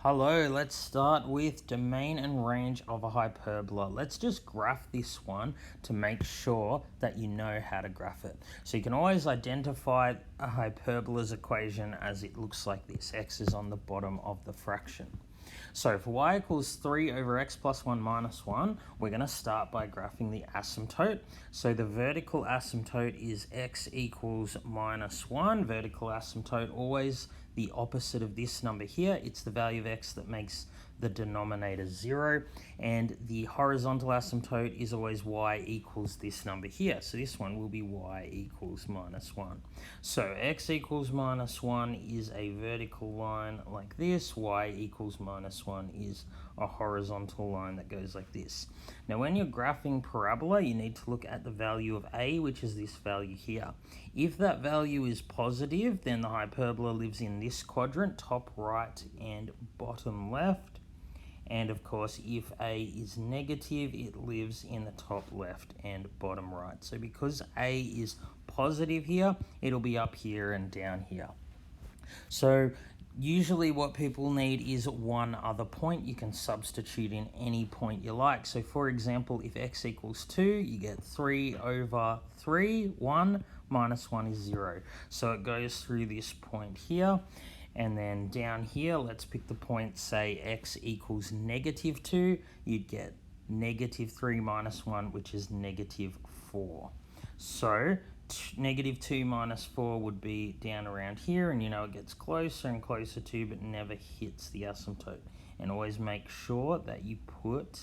Hello, let's start with domain and range of a hyperbola. Let's just graph this one to make sure that you know how to graph it. So you can always identify a hyperbola's equation as it looks like this. X is on the bottom of the fraction. So for y equals 3 over x plus 1 minus 1, we're going to start by graphing the asymptote. So the vertical asymptote is x equals minus 1. Vertical asymptote, always the opposite of this number here. It's the value of x that makes the denominator 0. And the horizontal asymptote is always y equals this number here. So this one will be y equals minus 1. So x equals minus 1 is a vertical line like this. Y equals minus 1 is a horizontal line that goes like this. Now when you're graphing parabola, you need to look at the value of a, which is this value here. If that value is positive, then the hyperbola lives in this quadrant, top right and bottom left. And of course, if a is negative, it lives in the top left and bottom right. So because a is positive here, it'll be up here and down here. So usually what people need is one other point. You can substitute in any point you like. So for example, if x equals 2, you get 3 over 3, 1, minus 1 is 0. So it goes through this point here. And then down here, let's pick the point, say x equals negative 2. You'd get negative 3 minus 1, which is negative 4. So negative 2 minus 4 would be down around here, and you know it gets closer and closer to, but never hits the asymptote. And always make sure that you put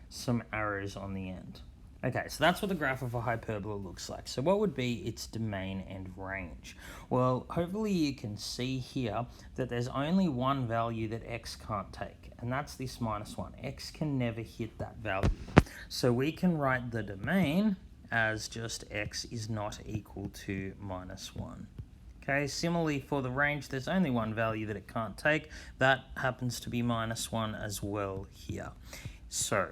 some arrows on the end. Okay, so that's what the graph of a hyperbola looks like. So what would be its domain and range? Well, hopefully you can see here that there's only one value that x can't take, and that's this minus 1. X can never hit that value. So we can write the domain as just x is not equal to minus 1. Okay, similarly for the range, there's only one value that it can't take. That happens to be minus 1 as well here. So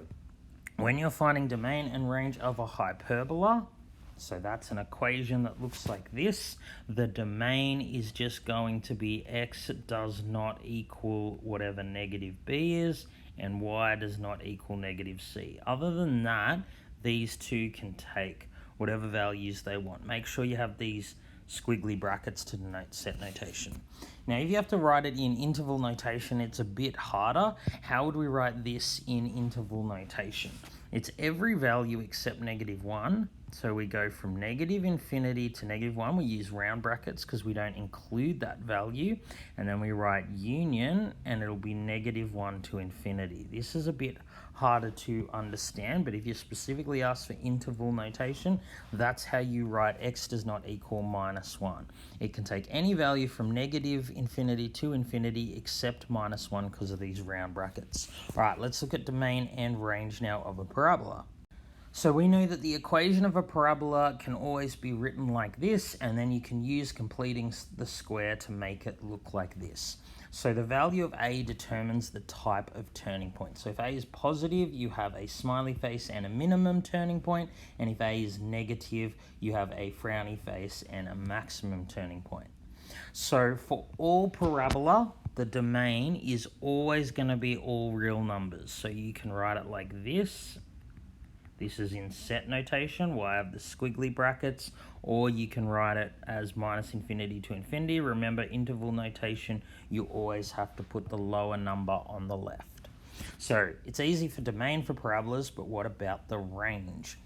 when you're finding domain and range of a hyperbola, so that's an equation that looks like this, the domain is just going to be x does not equal whatever negative b is, and y does not equal negative c. Other than that, these two can take whatever values they want. Make sure you have these squiggly brackets to denote set notation. Now, if you have to write it in interval notation, it's a bit harder. How would we write this in interval notation? It's every value except negative 1. So we go from negative infinity to negative 1. We use round brackets because we don't include that value. And then we write union, and it'll be negative 1 to infinity. This is a bit harder to understand, but if you specifically ask for interval notation, that's how you write x does not equal minus 1. It can take any value from negative infinity to infinity except minus 1 because of these round brackets. All right, let's look at domain and range now of a parabola. So we know that the equation of a parabola can always be written like this, and then you can use completing the square to make it look like this. So the value of a determines the type of turning point. So if a is positive, you have a smiley face and a minimum turning point, and if a is negative, you have a frowny face and a maximum turning point. So for all parabola, the domain is always going to be all real numbers. So you can write it like this. This is in set notation, where I have the squiggly brackets, or you can write it as minus infinity to infinity. Remember, interval notation, you always have to put the lower number on the left. So it's easy for domain for parabolas, but what about the range?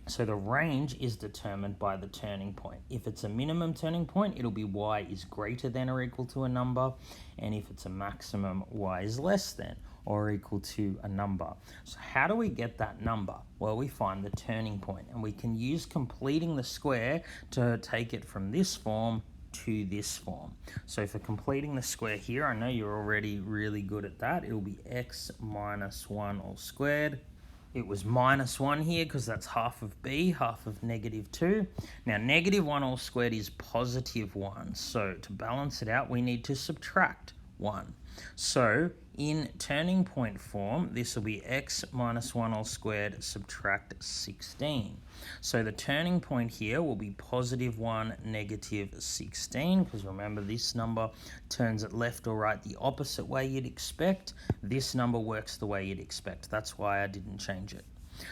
So the range is determined by the turning point. If it's a minimum turning point, it'll be y is greater than or equal to a number. And if it's a maximum, y is less than or equal to a number. So how do we get that number? Well, we find the turning point, and we can use completing the square to take it from this form to this form. So for completing the square here, I know you're already really good at that. It'll be x minus 1 all squared. It was minus 1 here because that's half of b, half of negative 2. Now, negative 1 all squared is positive 1. So to balance it out, we need to subtract 1. So In turning point form, this will be x minus 1 all squared subtract 16. So the turning point here will be positive 1, negative 16, because remember this number turns it left or right the opposite way you'd expect. This number works the way you'd expect. That's why I didn't change it.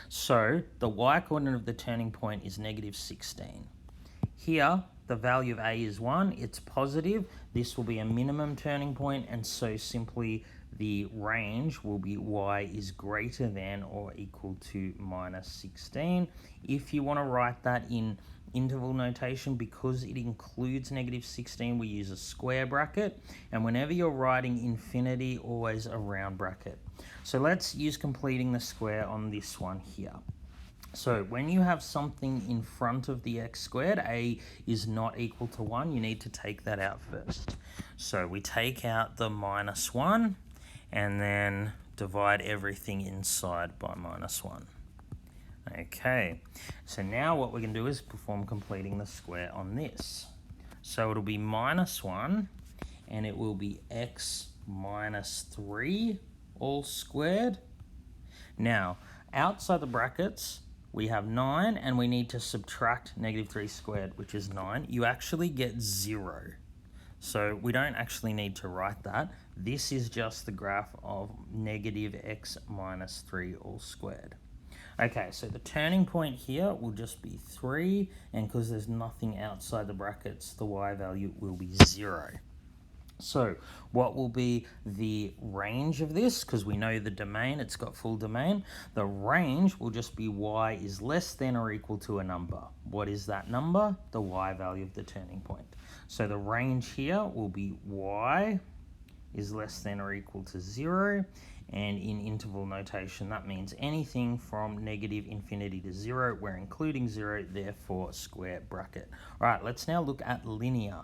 So the y-coordinate of the turning point is negative 16. Here, the value of a is 1, it's positive. This will be a minimum turning point, and so simply the range will be y is greater than or equal to minus 16. If you want to write that in interval notation, because it includes negative 16, we use a square bracket, and whenever you're writing infinity, always a round bracket. So let's use completing the square on this one here. So when you have something in front of the x squared, a is not equal to 1, you need to take that out first. So we take out the minus 1 and then divide everything inside by minus 1. Okay, so now what we're going to do is perform completing the square on this. So it'll be minus 1 and it will be x minus 3 all squared. Now, outside the brackets, we have 9 and we need to subtract negative 3 squared, which is 9. You actually get 0. So we don't actually need to write that. This is just the graph of negative x minus 3 all squared. Okay, so the turning point here will just be 3, and because there's nothing outside the brackets, the y value will be 0. So what will be the range of this? Because we know the domain, it's got full domain. The range will just be y is less than or equal to a number. What is that number? The y value of the turning point. So the range here will be y is less than or equal to 0. And in interval notation, that means anything from negative infinity to 0. We're including 0, therefore square bracket. All right, let's now look at linear.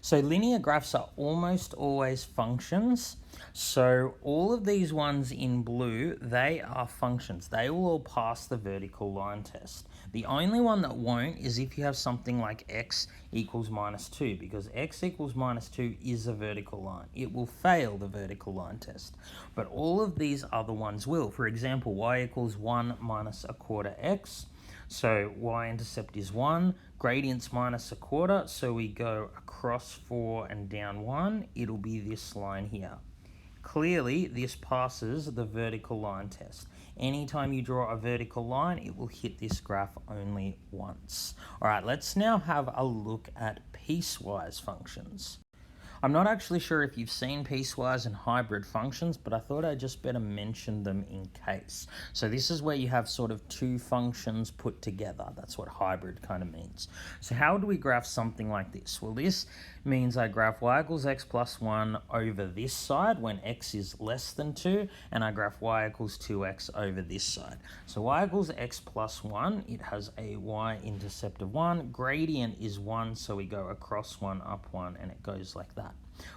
So linear graphs are almost always functions. So all of these ones in blue, they are functions. They will all pass the vertical line test. The only one that won't is if you have something like x equals minus 2, because x equals minus 2 is a vertical line. It will fail the vertical line test. But all of these other ones will. For example, y equals 1 minus a quarter x. So y-intercept is 1, gradient's minus a quarter, so we go across 4 and down 1, it'll be this line here. Clearly, this passes the vertical line test. Anytime you draw a vertical line, it will hit this graph only once. All right, let's now have a look at piecewise functions. I'm not actually sure if you've seen piecewise and hybrid functions, but I thought I'd just better mention them in case. So this is where you have sort of two functions put together. That's what hybrid kind of means. So how do we graph something like this? Well, this means I graph y equals x plus 1 over this side when x is less than 2, and I graph y equals 2x over this side. So y equals x plus 1, it has a y-intercept of 1, gradient is 1, so we go across 1, up 1, and it goes like that.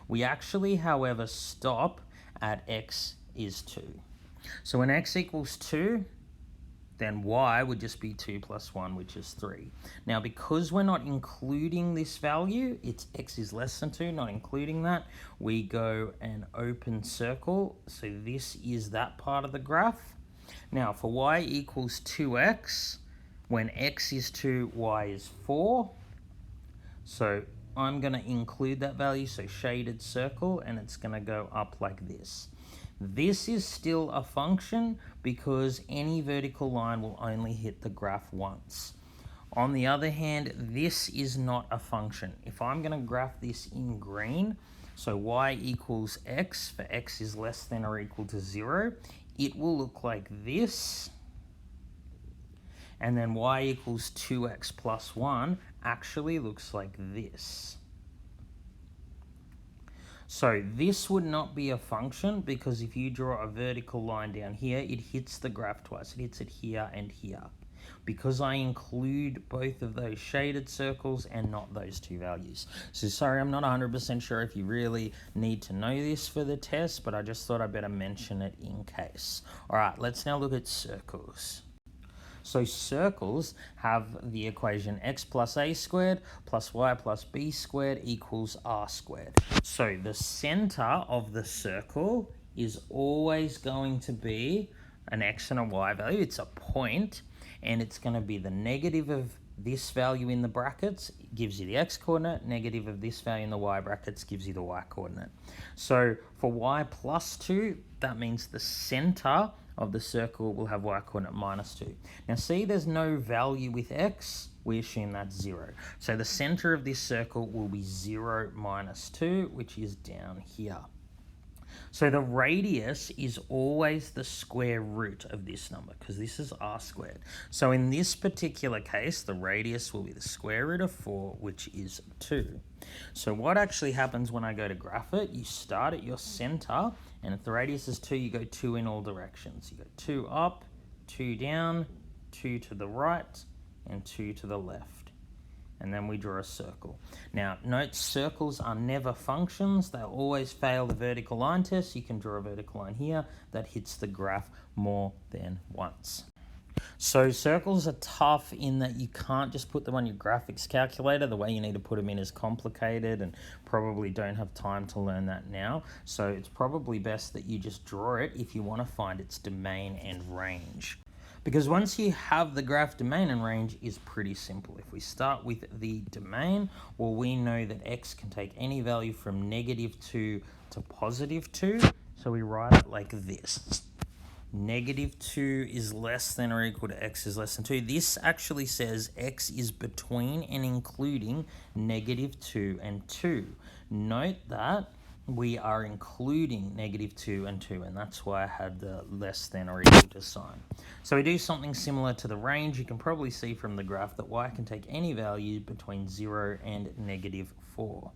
We actually, however, stop at x is 2. So when x equals 2, then y would just be 2 plus 1, which is 3. Now, because we're not including this value, it's x is less than 2, not including that, we go an open circle. So this is that part of the graph. Now, for y equals 2x, when x is 2, y is 4. So I'm going to include that value, so shaded circle, and it's going to go up like this. This is still a function because any vertical line will only hit the graph once. On the other hand, this is not a function. If I'm going to graph this in green, so y equals x, for x is less than or equal to 0, it will look like this. And then y equals 2x plus 1 actually looks like this. So this would not be a function because if you draw a vertical line down here, it hits the graph twice. It hits it here and here. Because I include both of those shaded circles and not those two values. So sorry, I'm not 100% sure if you really need to know this for the test, but I just thought I'd better mention it in case. All right, let's now look at circles. So circles have the equation x plus a squared plus y plus b squared equals r squared. So the center of the circle is always going to be an x and a y value. It's a point, and it's going to be the negative of this value in the brackets gives you the x coordinate, negative of this value in the y brackets gives you the y coordinate. So for y plus 2, that means the center of the circle will have y coordinate minus 2. Now see, there's no value with x, we assume that's 0. So the center of this circle will be 0 minus 2, which is down here. So the radius is always the square root of this number, because this is r squared. So in this particular case, the radius will be the square root of 4, which is 2. So what actually happens when I go to graph it, you start at your center, and if the radius is 2, you go 2 in all directions. You go 2 up, 2 down, 2 to the right, and 2 to the left. And then we draw a circle. Now, note circles are never functions. They'll always fail the vertical line test. You can draw a vertical line here that hits the graph more than once. So circles are tough in that you can't just put them on your graphics calculator. The way you need to put them in is complicated, and probably don't have time to learn that now. So it's probably best that you just draw it if you want to find its domain and range. Because once you have the graph, domain and range is pretty simple. If we start with the domain, well, we know that x can take any value from -2 to +2. So we write it like this. -2 is less than or equal to x is less than 2. This actually says x is between and including -2 and 2. Note that we are including -2 and 2, and that's why I had the less than or equal to sign. So we do something similar to the range. You can probably see from the graph that y can take any value between 0 and -4.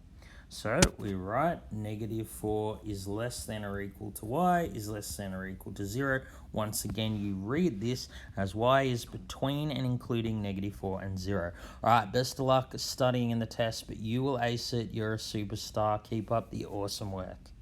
So we write -4 is less than or equal to y is less than or equal to 0. Once again, you read this as y is between and including -4 and 0. All right, best of luck studying in the test, but you will ace it. You're a superstar. Keep up the awesome work.